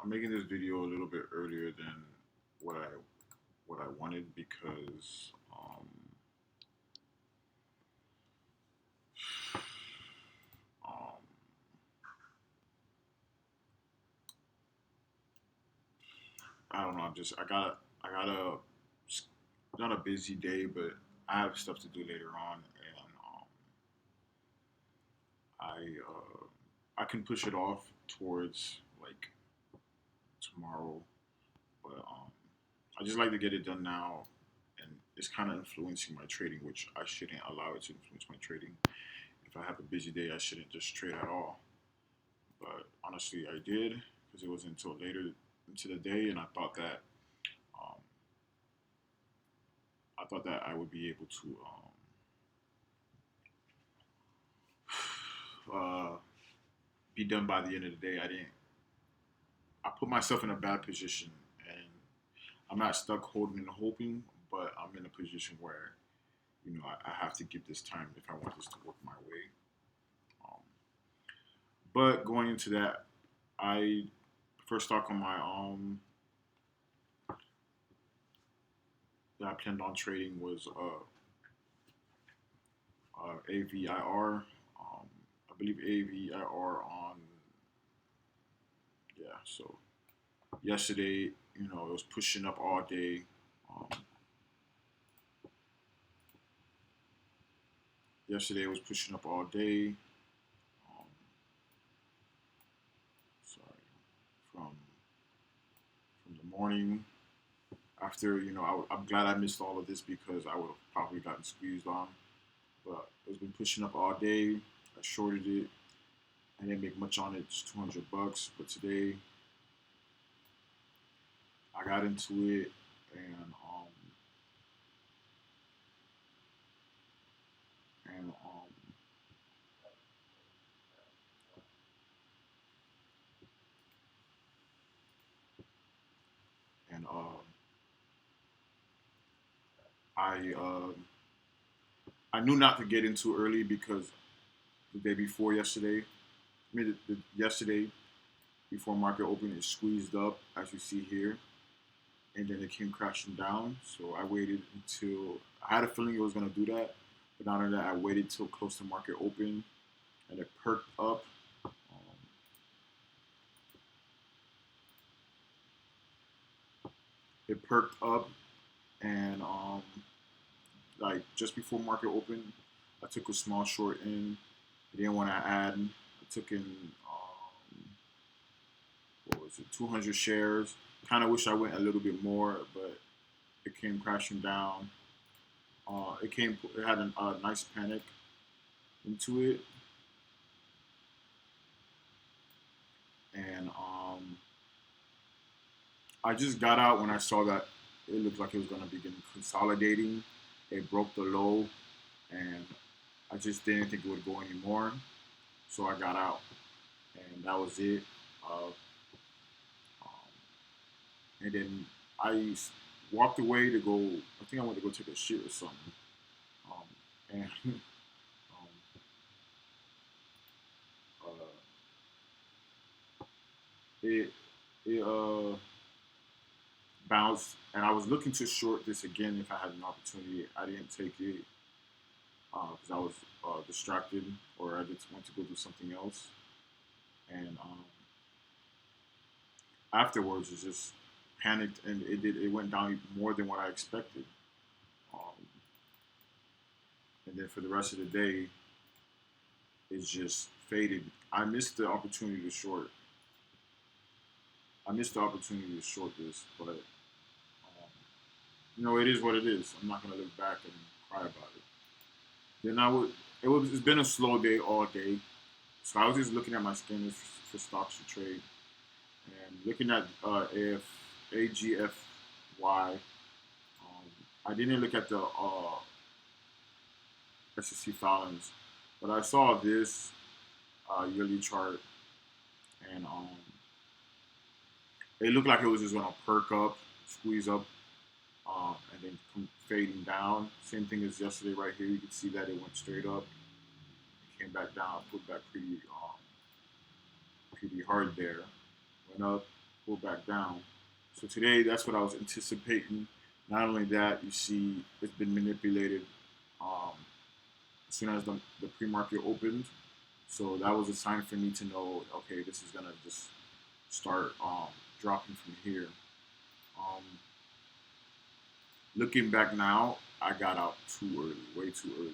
I'm making this video a little bit earlier than what I what I wanted because um, I don't know. I got a it's not a busy day, but I have stuff to do later on, and I can push it off towards like tomorrow, but I just like to get it done now, and it's kind of influencing my trading, which I shouldn't allow it to influence my trading. If I have a busy day, I shouldn't just trade at all. But honestly, I did because it was until later into the day, and um, I thought that I would be able to be done by the end of the day. I didn't. I put myself in a bad position, and I'm not stuck holding and hoping, but I'm in a position where I have to give this time if I want this to work my way. Um, but going into that, I first stock on my that I planned on trading was AVIR. I believe AVIR on yeah. So yesterday, it was pushing up all day. Um, Yesterday it was pushing up all day. Um, Sorry, from the morning. After I'm glad I missed all of this because I would have probably gotten squeezed on. But it's been pushing up all day. I shorted it. I didn't make much on it, just $200. But today I got into it, and and um and I I knew not to get into early because the day before yesterday, I mean yesterday before market open, it squeezed up as you see here, and then it came crashing down. So I waited until I had a feeling it was gonna do that, but not only that, I waited till close to market open, and it perked up. It perked up, and like just before market open, I took a small short in. I didn't want to add. I took in what was it, 200 shares. Kind of wish I went a little bit more, but it came crashing down. It had a nice panic into it, and I just got out when I saw that it looked like it was going to begin consolidating. It broke the low, and I just didn't think it would go anymore, so I got out, and that was it. Uh, um, and then I walked away to go. I think I went to go take a shit or something. And uh, it it bounced, and I was looking to short this again if I had an opportunity. I didn't take it because I was distracted, or I just went to go do something else. And afterwards, it just panicked, and it went down more than what I expected. Um, and then for the rest of the day, it's just faded. I missed the opportunity to short. I missed the opportunity to short this, but it is what it is. I'm not gonna look back and cry about it. Then I would. It's been a slow day all day, so I was just looking at my scanners for stocks to trade and looking at AGFY. I didn't look at the SEC filings, but I saw this yearly chart, and it looked like it was just gonna perk up, squeeze up, and then come fading down. Same thing as yesterday right here. You can see that it went straight up, came back down, put back pretty hard there. and up, pull back down. So today, that's what I was anticipating. Not only that, you see it's been manipulated um, as soon as the pre-market opened. So that was a sign for me to know, okay, this is gonna just start dropping from here. Um, Looking back now, I got out too early, way too early.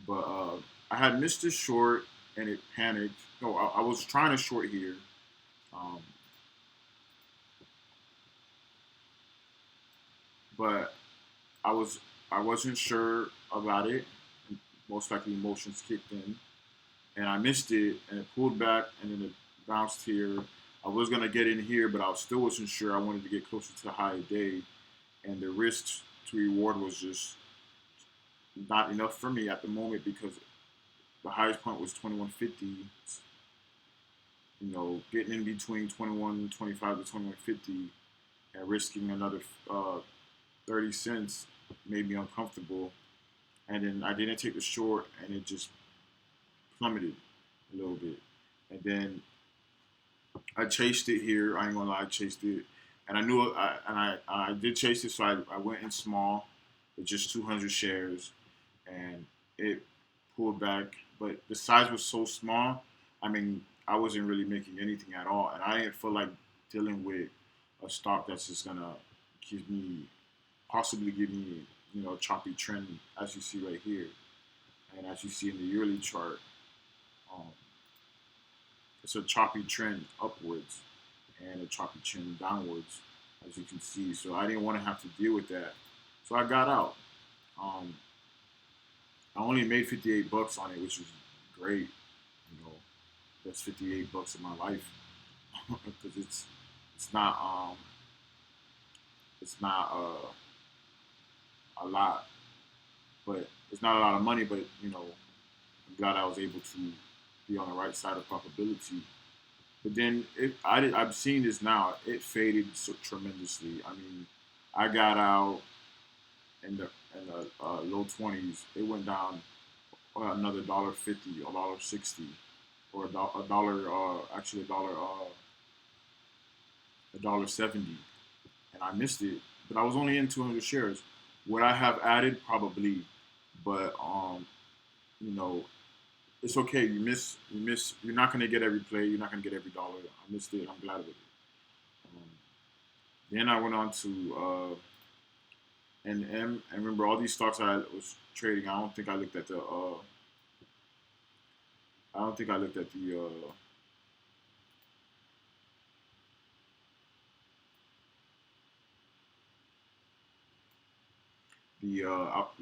But I had missed a short and it panicked. No, I was trying to short here, um, but I was I wasn't sure about it. Most likely emotions kicked in, and I missed it, and it pulled back, and then it bounced here. I was gonna get in here, but I still wasn't sure. I wanted to get closer to the high day, and the risk to reward was just not enough for me at the moment because the highest point was 2150. You know, getting in between 2125 to 2150 and risking another 30 cents made me uncomfortable. And then I didn't take the short, and it just plummeted a little bit. And then I chased it here. I ain't gonna lie, I chased it, and I knew I did chase it. So I went in small with just 200 shares, and it pulled back. But the size was so small. I mean, I wasn't really making anything at all, and I didn't feel like dealing with a stock that's just gonna give me possibly give me a choppy trend as you see right here, and as you see in the yearly chart. Um, it's a choppy trend upwards and a choppy trend downwards, as you can see. So I didn't want to have to deal with that. So I got out. Um, I only made 58 bucks on it, which is great. You know, that's 58 bucks of my life because it's not it's not a lot, but it's not a lot of money. But I'm glad I was able to be on the right side of probability. But then I've seen this now. It faded so tremendously. I mean, I got out in the low 20s. It went down another $1.50, $1.60, or a dollar. Actually, a $1.70, and I missed it. But I was only in 200 shares. Would I have added? Probably, but you know, it's okay. You miss. You miss. You're not gonna get every play. You're not gonna get every dollar. I missed it. I'm glad of it. Um, then I went on to NM, and remember all these stocks I was trading. I don't think I looked at the. I don't think I looked at the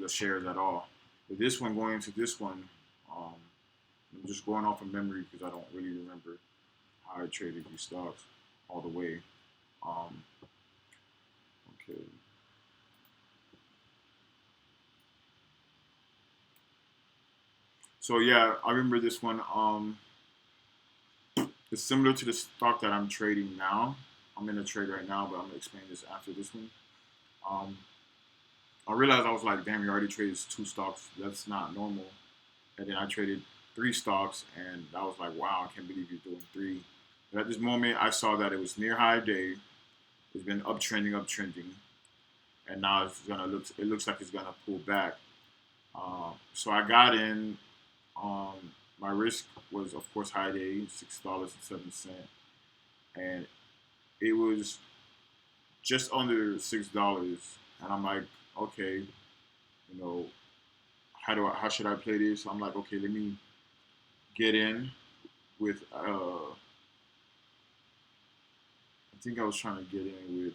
shares at all. But this one, going into this one, um, I'm just going off of memory because I don't really remember how I traded these stocks all the way. Um, okay. So yeah, I remember this one. It's similar to the stock that I'm trading now. I'm in a trade right now, but I'm gonna explain this after this one. Um, I realized I was like, damn, you already traded two stocks. That's not normal. And then I traded three stocks, and I was like, wow, I can't believe you're doing three. But at this moment, I saw that it was near high day. It's been uptrending, uptrending, and now it's gonna look. It looks like it's gonna pull back. So I got in. My risk was, of course, high day, $6.07, and it was just under $6. And I'm like, okay, how should I play this? I'm like, okay, let me get in with. I think I was trying to get in with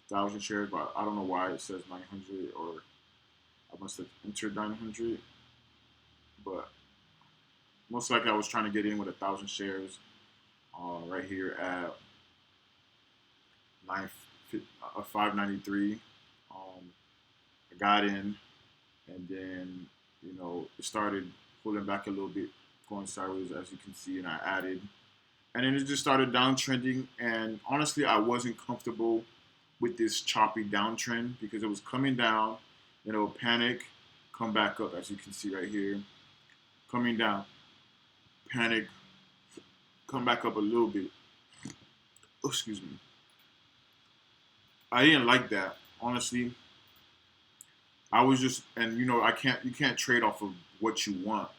1,000 shares, but I don't know why it says 900, or I must have entered 900. But most likely I was trying to get in with 1,000 shares right here at 593. I got in, and then it started pulling back a little bit, going sideways as you can see, and I added, and then it just started downtrending. And honestly, I wasn't comfortable with this choppy downtrend because it was coming down, then it would panic, come back up, as you can see right here, coming down, panic, come back up a little bit, excuse me. I didn't like that, honestly. I was just, and you can't trade off of what you want.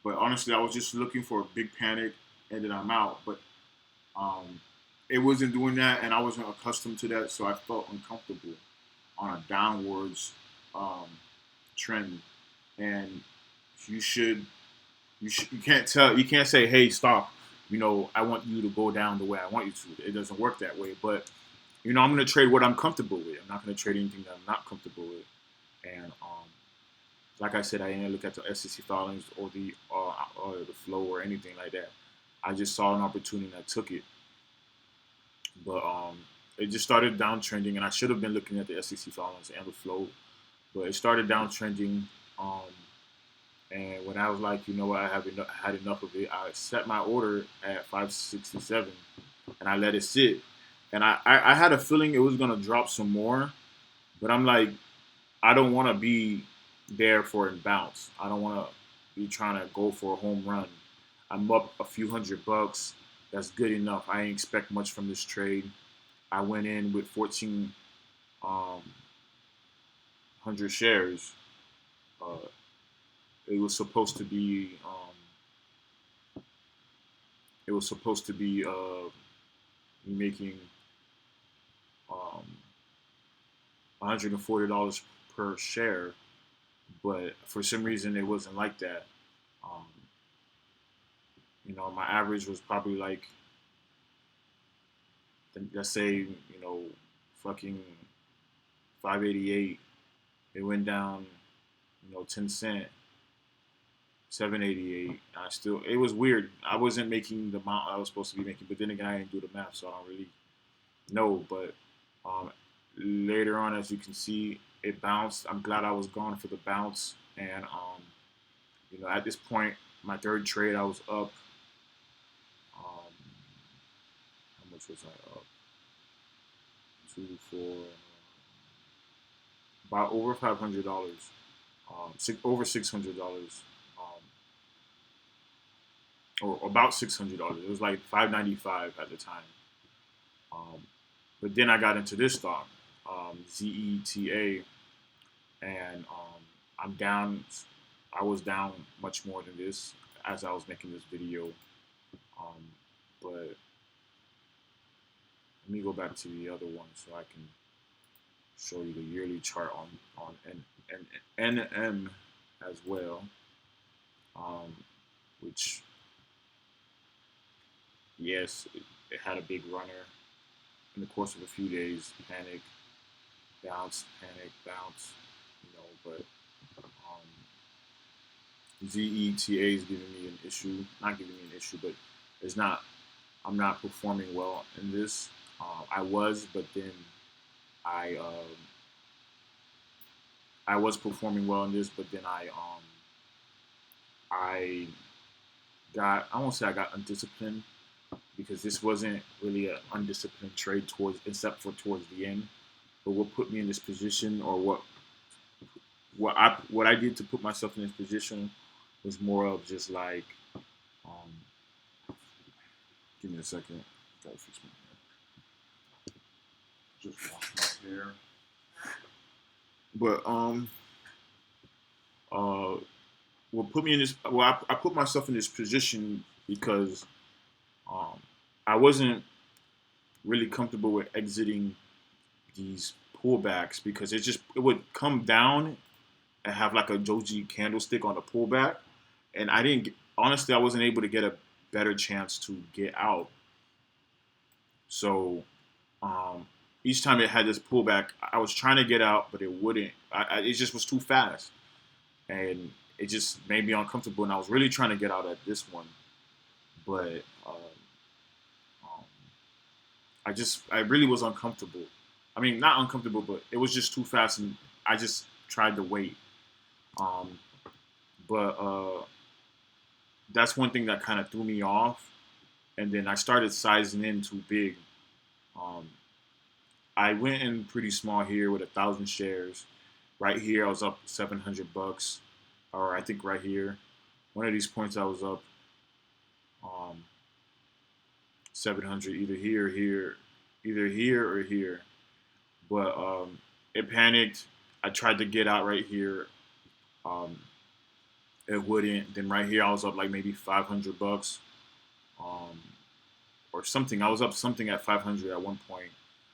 But honestly, I was just looking for a big panic, and then I'm out. But um, it wasn't doing that, and I wasn't accustomed to that, so I felt uncomfortable on a downwards um, trend. And you should, you can't tell, you can't say, hey, stop. I want you to go down the way I want you to. It doesn't work that way. But I'm going to trade what I'm comfortable with. I'm not going to trade anything that I'm not comfortable with. And like I said, I didn't look at the SEC filings or the flow or anything like that. I just saw an opportunity and I took it. But it just started downtrending, and I should have been looking at the SEC filings and the flow. But it started downtrending, and when I was like, you know what, had enough of it, I set my order at 567, and I let it sit. And I had a feeling it was gonna drop some more, but I'm like, I don't want to be there for a bounce. I don't want to be trying to go for a home run. I'm up a few $100. That's good enough. I didn't expect much from this trade. I went in with 1,400 shares. Uh, it was supposed to be. It was supposed to be making um, $140 per share, but for some reason it wasn't like that. Um, my average was probably like, let's say, fucking 588. It went down, 10 cent, 788. It was weird. I wasn't making the amount I was supposed to be making, but then again, I didn't do the math, so I don't really know. But later on, as you can see, it bounced. I'm glad I was gone for the bounce, and at this point, my third trade, I was up. How much was I up? 2, 4, about over $500. Over $600. Or about $600. It was like $595 at the time. But then I got into this stock, ZETA, and I'm down. I was down much more than this as I was making this video. But let me go back to the other one so I can show you the yearly chart on NM as well, which, yes, it had a big runner in the course of a few days. Panic, bounce, panic, bounce, but ZETA is giving me an issue. Not giving me an issue, but it's not. I'm not performing well in this. I was, but then I was performing well in this, but then I I won't say I got undisciplined, because this wasn't really an undisciplined trade except for towards the end. But what put me in this position, or what I did to put myself in this position, was more of just like, give me a second, gotta fix my hair. Just wash my hair. But what put me in this? Well, I put myself in this position because I wasn't really comfortable with exiting these pullbacks, because it would come down and have like a doji candlestick on the pullback, and honestly, I wasn't able to get a better chance to get out. So each time it had this pullback, I was trying to get out, but it wouldn't. It just was too fast, and it just made me uncomfortable. And I was really trying to get out at this one, but I really was uncomfortable. I mean, not uncomfortable, but it was just too fast, and I just tried to wait. But that's one thing that kind of threw me off. And then I started sizing in too big. I went in pretty small here with 1,000 shares. Right here, I was up $700, or I think right here, one of these points I was up 700, either here or here. either here or here. But it panicked. I tried to get out right here. Um, it wouldn't. Then right here, I was up like maybe $500, um, or something. I was up something at 500 at one point.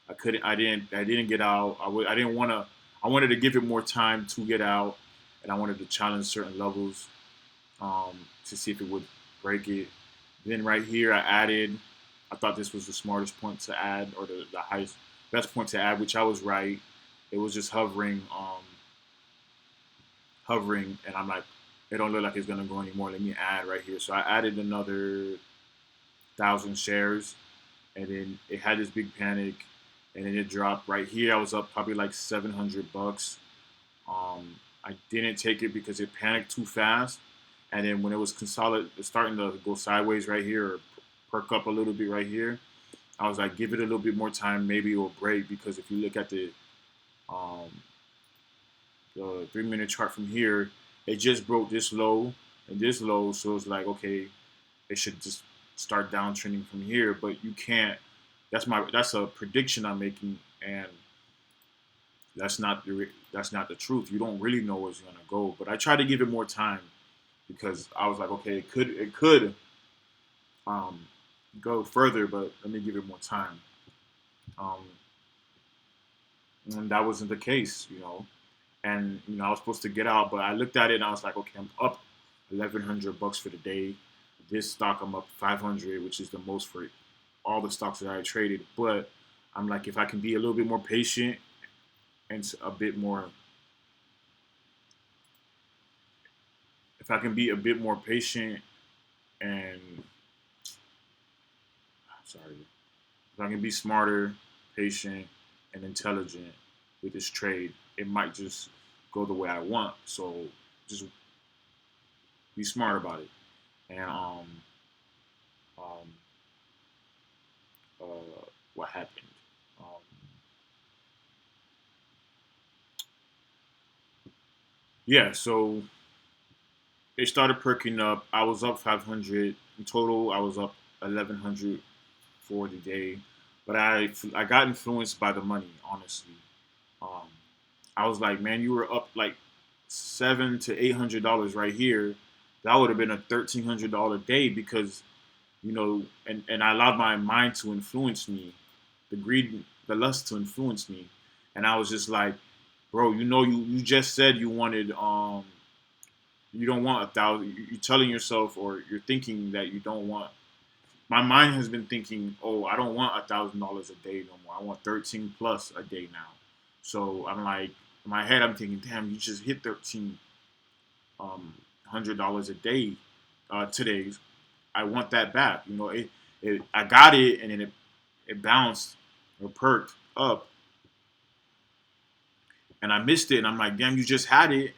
I couldn't. I didn't get out. I didn't want to. I wanted to give it more time to get out, and I wanted to challenge certain levels to see if it would break it. Then right here, I added. I thought this was the smartest point to add, or the highest, best point to add, which I was right. It was just hovering, and I'm like, it don't look like it's gonna go anymore. Let me add right here. So I added another 1,000 shares, and then it had this big panic, and then it dropped right here. I was up probably like $700. I didn't take it because it panicked too fast, and then when it was starting to go sideways right here, or perk up a little bit right here, I was like, give it a little bit more time, maybe it will break. Because if you look at um, the 3 minute chart from here, it just broke this low and this low, so it's like, okay, it should just start downtrending from here. But you can't. That's a prediction I'm making, and that's not the truth. You don't really know where it's gonna go. But I try to give it more time because I was like, okay, it could um, go further, but let me give it more time. Um, and that wasn't the case. And I was supposed to get out, but I looked at it and I was like, okay, I'm up $1,100 for the day. This stock I'm up 500, which is the most for all the stocks that I traded. But I'm like, if I can be a little bit more patient and a bit more, if I can be a bit more patient and sorry, if I can be smarter, patient, and intelligent with this trade, it might just go the way I want. So just be smart about it. And um, what happened? Um, yeah, so it started perking up. I was up 500 in total. I was up 1,100 for the day, but I got influenced by the money. Honestly, um, I was like, man, you were up like $700 to $800 right here. That would have been a $1,300 day because and I allowed my mind to influence me, the greed, the lust to influence me, and I was just like, bro, you just said you don't want 1,000. You're telling yourself, or you're thinking that you don't want. My mind has been thinking, oh, I don't want $1,000 a day no more. I want 13 plus a day now. So I'm like, in my head, I'm thinking, damn, you just hit $1,300 a day today. I want that back. I got it, and then it bounced or perked up, and I missed it. And I'm like, damn, you just had it.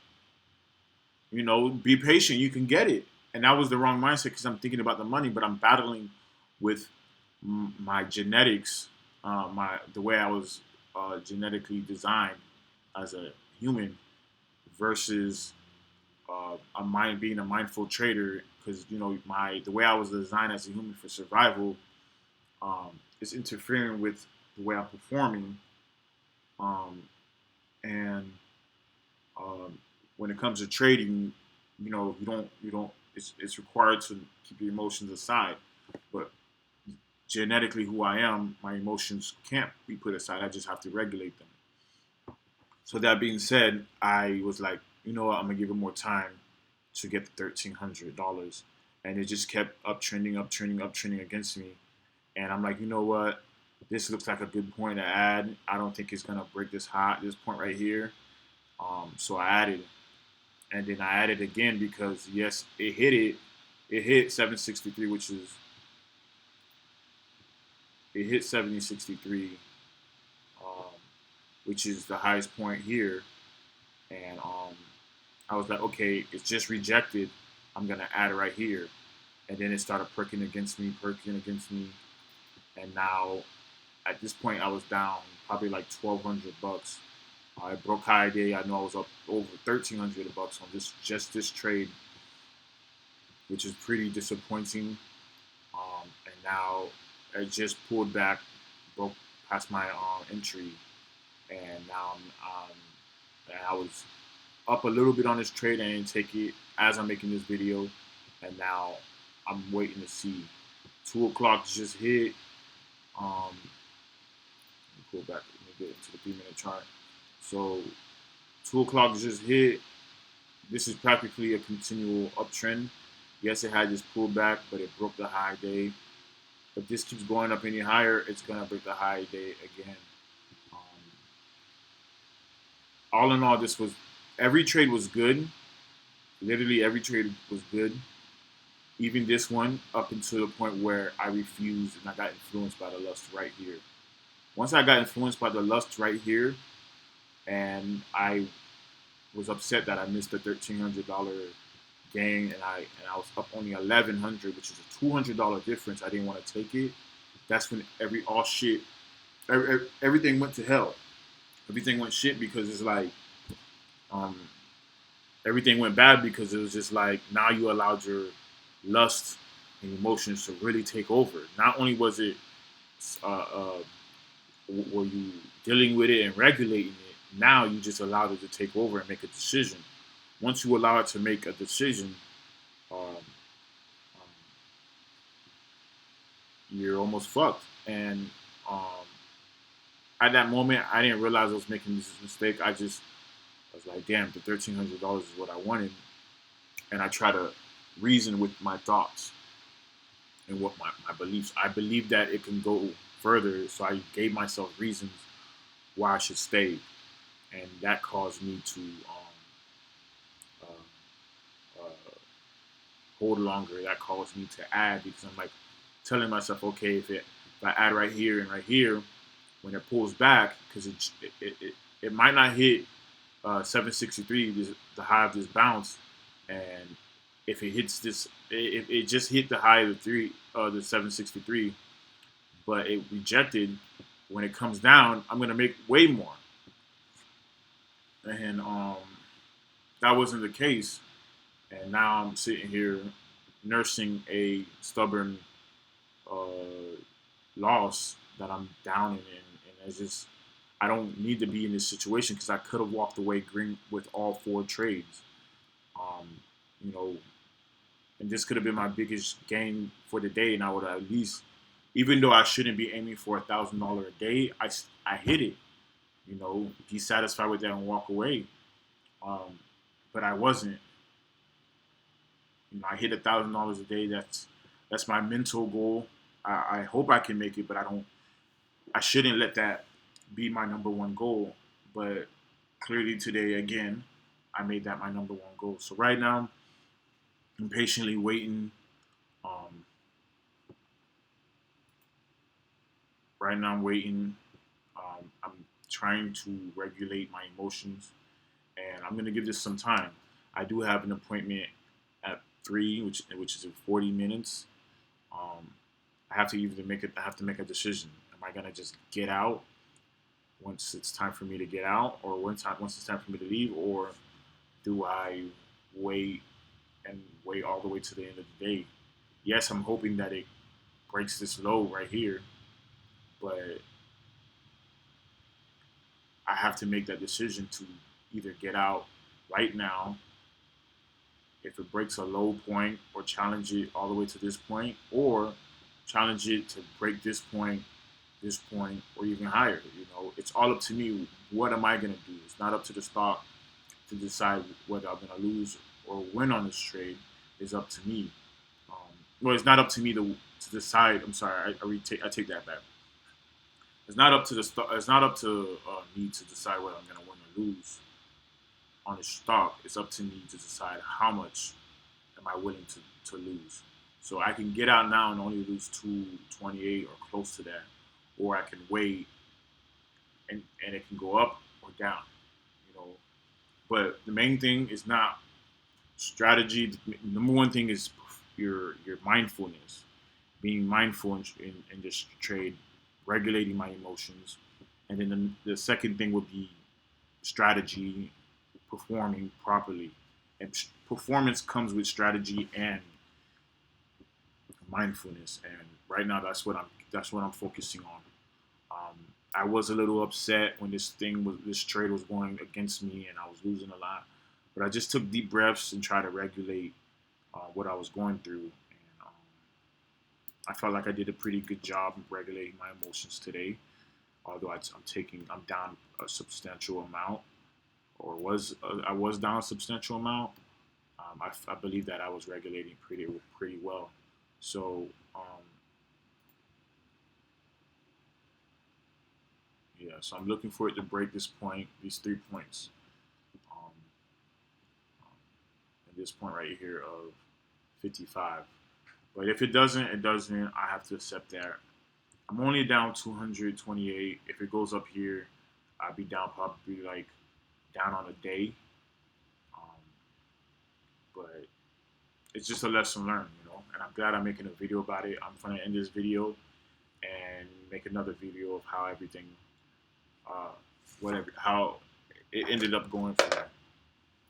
Be patient. You can get it. And that was the wrong mindset because I'm thinking about the money, but I'm battling with my genetics, the way I was genetically designed as a human versus being a mindful trader. Because the way I was designed as a human for survival is interfering with the way I'm performing, um, and um, when it comes to trading, you don't. It's required to keep your emotions aside, but genetically, who I am, my emotions can't be put aside. I just have to regulate them. So that being said, I was like, you know what, I'm gonna give it more time to get the $1,300, and it just kept uptrending, uptrending, uptrending against me. And I'm like, you know what, this looks like a good point to add. I don't think it's gonna break this point right here. So I added, and then I added again because yes, it hit it. It hit 763, it hit 7063, um, which is the highest point here. And I was like, okay, it's just rejected. I'm gonna add it right here, and then it started perking against me, and now at this point I was down probably like $1,200. I broke high day. I know I was up over $1,300 on this trade, which is pretty disappointing. And now I just pulled back, broke past my entry, and now and I was up a little bit on this trade. I didn't take it as I'm making this video, and now I'm waiting to see. 2 o'clock just hit. Let me pull back. Let me get into the 3-minute chart. So 2 o'clock just hit. This is practically a continual uptrend. Yes, it had this pullback, but it broke the high day. If this keeps going up any higher, it's gonna break the high day again. Um, all in all, every trade was good. Literally every trade was good. Even this one, up until the point where I refused and I got influenced by the lust right here. Once I got influenced by the lust right here, and I was upset that I missed the $1,300 gain, and I was up only 1,100, which is a $200 difference. I didn't want to take it. That's when everything went to hell. Everything went shit because it's like, um, everything went bad because it was just like now you allowed your lust and emotions to really take over. Not only was it, were you dealing with it and regulating it, now you just allowed it to take over and make a decision. Once you allow it to make a decision, um, um, you're almost fucked. And um, at that moment, I didn't realize I was making this mistake. I was like, damn, the $1,300 is what I wanted. And I try to reason with my thoughts and what my beliefs. I believe that it can go further, so I gave myself reasons why I should stay. And that caused me to uh, hold longer. That caused me to add because I'm like telling myself, okay, if I add right here and right here, when it pulls back, because it might not hit 763, the high of this bounce, and if it hits this, it just hit the high of the 763, but it rejected. When it comes down, I'm gonna make way more, and that wasn't the case, and now I'm sitting here nursing a stubborn uh, loss that I'm down in, and it's just I don't need to be in this situation because I could have walked away green with all 4 trades. Um, you know, and this could have been my biggest gain for the day, and I would have at least, even though I shouldn't be aiming for $1,000 a day, I hit it. You know, be satisfied with that and walk away. Um, but I wasn't. You know, I hit $1,000 a day. That's my mental goal. I hope I can make it, but I don't. I shouldn't let that be my number one goal. But clearly today, again, I made that my number one goal. So right now, I'm patiently waiting. Um, right now, I'm waiting. I'm trying to regulate my emotions, and I'm gonna give this some time. I do have an appointment at 3, which is in 40 minutes. Um, I have to either make it. I have to make a decision. Am I gonna just get out once it's time for me to get out, or once it's time for me to leave, or do I wait and wait all the way to the end of the day? Yes, I'm hoping that it breaks this low right here, but I have to make that decision to either get out right now if it breaks a low point, or challenge it all the way to this point, or challenge it to break this point, or even higher. You know, it's all up to me. What am I gonna do? It's not up to the stock to decide whether I'm gonna lose or win on this trade. It's up to me. Um, well, it's not up to me to decide. I'm sorry, I take that back. It's not up to It's not up to me to decide whether I'm gonna win or lose on the stock. It's up to me to decide how much am I willing to lose. So I can get out now and only lose 228 or close to that, or I can wait and it can go up or down. You know, but the main thing is not strategy. The number one thing is your mindfulness, being mindful in this trade, regulating my emotions, and then the second thing would be strategy, performing properly. And performance comes with strategy and mindfulness. And right now, that's what I'm focusing on. I was a little upset when this trade was going against me and I was losing a lot. But I just took deep breaths and tried to regulate what I was going through. And I felt like I did a pretty good job regulating my emotions today. Although I'm down a substantial amount, or I was down a substantial amount. I believe that I was regulating pretty well. So yeah, so I'm looking for it to break these 3 points, um, at this point right here of 55. But if it doesn't, it doesn't. I have to accept that. I'm only down 228. If it goes up here, I'd be down probably like down on a day. Um, but it's just a lesson learned, And I'm glad I'm making a video about it. I'm gonna end this video and make another video of how everything, uh, how it ended up going for me.